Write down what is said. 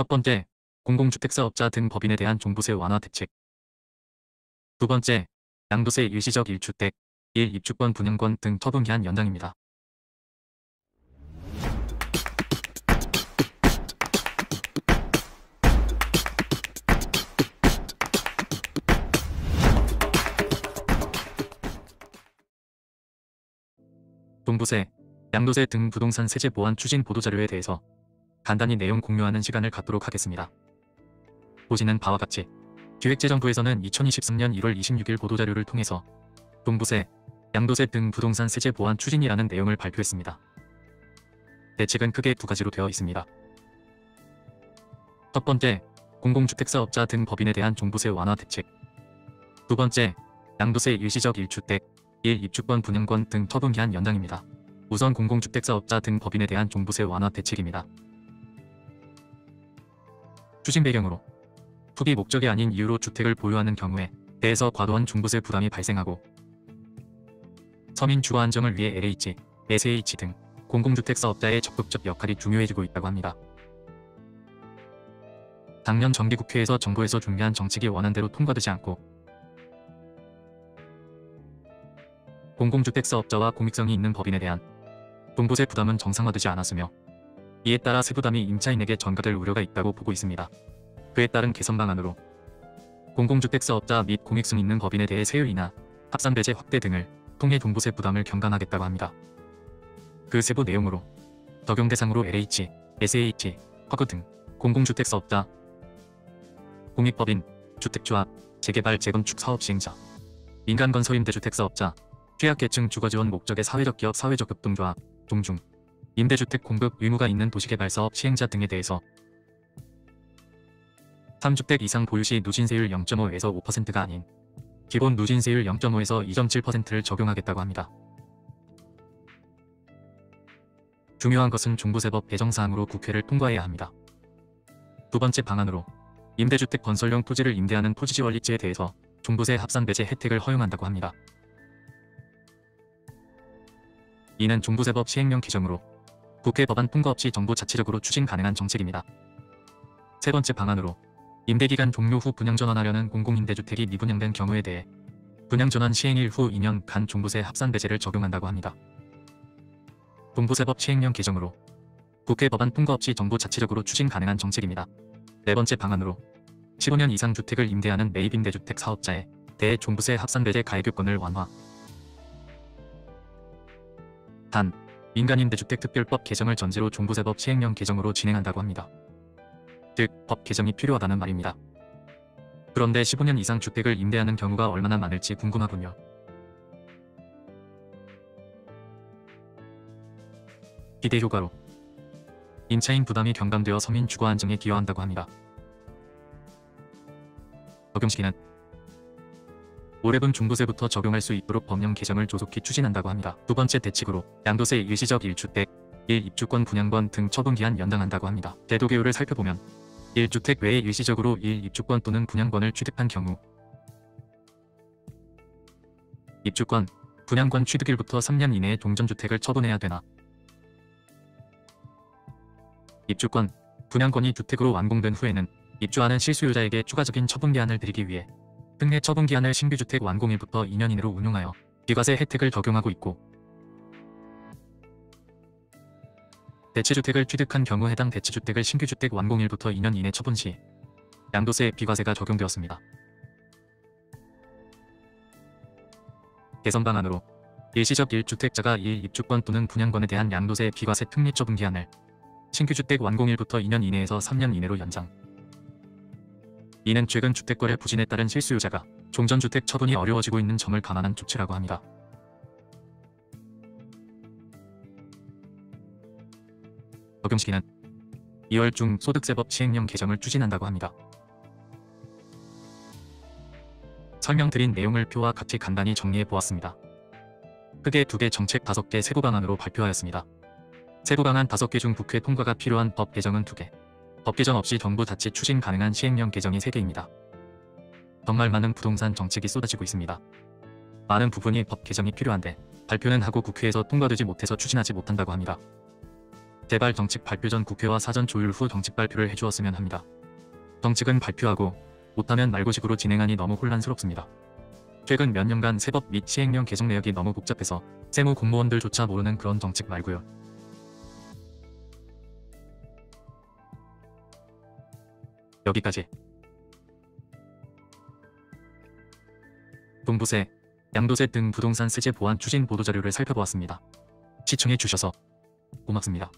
첫 번째, 공공주택사업자 등 법인에 대한 종부세 완화 대책. 두 번째, 양도세 일시적 1주택, 1입주권 분양권 등 처분기한 연장입니다. 종부세, 양도세 등 부동산 세제 보완 추진 보도자료에 대해서 간단히 내용 공유하는 시간을 갖도록 하겠습니다. 보시는 바와 같이 기획재정부에서는 2023년 1월 26일 보도자료를 통해서 종부세, 양도세 등 부동산 세제 보완 추진이라는 내용을 발표했습니다. 대책은 크게 두 가지로 되어 있습니다. 첫 번째, 공공주택사업자 등 법인에 대한 종부세 완화 대책. 두 번째, 양도세 일시적 1주택, 1입주권 분양권 등 처분기한 연장입니다. 우선 공공주택사업자 등 법인에 대한 종부세 완화 대책입니다. 추진 배경으로 투기 목적이 아닌 이유로 주택을 보유하는 경우에 대해서 과도한 종부세 부담이 발생하고 서민 주거 안정을 위해 LH, SH 등 공공주택사업자의 적극적 역할이 중요해지고 있다고 합니다. 작년 정기국회에서 정부에서 준비한 정책이 원안대로 통과되지 않고 공공주택사업자와 공익성이 있는 법인에 대한 종부세 부담은 정상화되지 않았으며 이에 따라 세부담이 임차인에게 전가될 우려가 있다고 보고 있습니다. 그에 따른 개선 방안으로 공공주택사업자 및 공익성 있는 법인에 대해 세율이나 합산배제 확대 등을 통해 종부세 부담을 경감하겠다고 합니다. 그 세부 내용으로 적용 대상으로 LH, SH, 허그 등 공공주택사업자, 공익법인, 주택조합, 재개발 재건축 사업 시행자, 민간건설임대주택사업자, 취약계층 주거지원 목적의 사회적 기업 사회적 협동조합, 종중, 임대주택 공급 의무가 있는 도시개발사업 시행자 등에 대해서 3주택 이상 보유 시 누진세율 0.5에서 5%가 아닌 기본 누진세율 0.5에서 2.7%를 적용하겠다고 합니다. 중요한 것은 종부세법 개정사항으로 국회를 통과해야 합니다. 두 번째 방안으로 임대주택 건설용 토지를 임대하는 토지지원리지에 대해서 종부세 합산배제 혜택을 허용한다고 합니다. 이는 종부세법 시행령 개정으로 국회 법안 통과 없이 정부 자체적으로 추진 가능한 정책입니다. 세 번째 방안으로 임대기간 종료 후 분양전환하려는 공공임대주택이 미분양된 경우에 대해 분양전환 시행일 후 2년간 종부세 합산배제를 적용한다고 합니다. 종부세법 시행령 개정으로 국회 법안 통과 없이 정부 자체적으로 추진 가능한 정책입니다. 네 번째 방안으로 15년 이상 주택을 임대하는 매입임대주택 사업자에 대해 종부세 합산배제 가액요건을 완화. 단, 민간임대주택특별법 개정을 전제로 종부세법 시행령 개정으로 진행한다고 합니다. 즉, 법 개정이 필요하다는 말입니다. 그런데 15년 이상 주택을 임대하는 경우가 얼마나 많을지 궁금하군요. 기대 효과로 임차인 부담이 경감되어 서민 주거 안정에 기여한다고 합니다. 적용 시기는 올해분 종부세부터 적용할 수 있도록 법령 개정을 조속히 추진한다고 합니다. 두 번째 대책으로 양도세 일시적 1주택, 1입주권 분양권 등 처분기한 연장한다고 합니다. 제도 개요를 살펴보면 1주택 외에 일시적으로 1입주권 또는 분양권을 취득한 경우 입주권, 분양권 취득일부터 3년 이내에 종전주택을 처분해야 되나 입주권, 분양권이 주택으로 완공된 후에는 입주하는 실수요자에게 추가적인 처분기한을 드리기 위해 특례 처분기한을 신규주택 완공일부터 2년 이내로 운용하여 비과세 혜택을 적용하고 있고 대체주택을 취득한 경우 해당 대체주택을 신규주택 완공일부터 2년 이내 처분 시 양도세 비과세가 적용되었습니다. 개선 방안으로 일시적 1주택자가 1입주권 또는 분양권에 대한 양도세 비과세 특례 처분기한을 신규주택 완공일부터 2년 이내에서 3년 이내로 연장. 이는 최근 주택거래 부진에 따른 실수요자가 종전주택 처분이 어려워지고 있는 점을 감안한 조치라고 합니다. 적용 시기는 2월 중 소득세법 시행령 개정을 추진한다고 합니다. 설명드린 내용을 표와 같이 간단히 정리해 보았습니다. 크게 2개 정책 5개 세부 방안으로 발표하였습니다. 세부 방안 5개 중 국회 통과가 필요한 법 개정은 2개, 법 개정 없이 정부 자체 추진 가능한 시행령 개정이 3개입니다. 정말 많은 부동산 정책이 쏟아지고 있습니다. 많은 부분이 법 개정이 필요한데 발표는 하고 국회에서 통과되지 못해서 추진하지 못한다고 합니다. 제발 정책 발표 전 국회와 사전 조율 후 정책 발표를 해주었으면 합니다. 정책은 발표하고 못하면 말고식으로 진행하니 너무 혼란스럽습니다. 최근 몇 년간 세법 및 시행령 개정 내역이 너무 복잡해서 세무 공무원들조차 모르는 그런 정책 말고요. 여기까지. 종부세, 양도세 등 부동산 세제 보완 추진 보도자료를 살펴보았습니다. 시청해 주셔서 고맙습니다.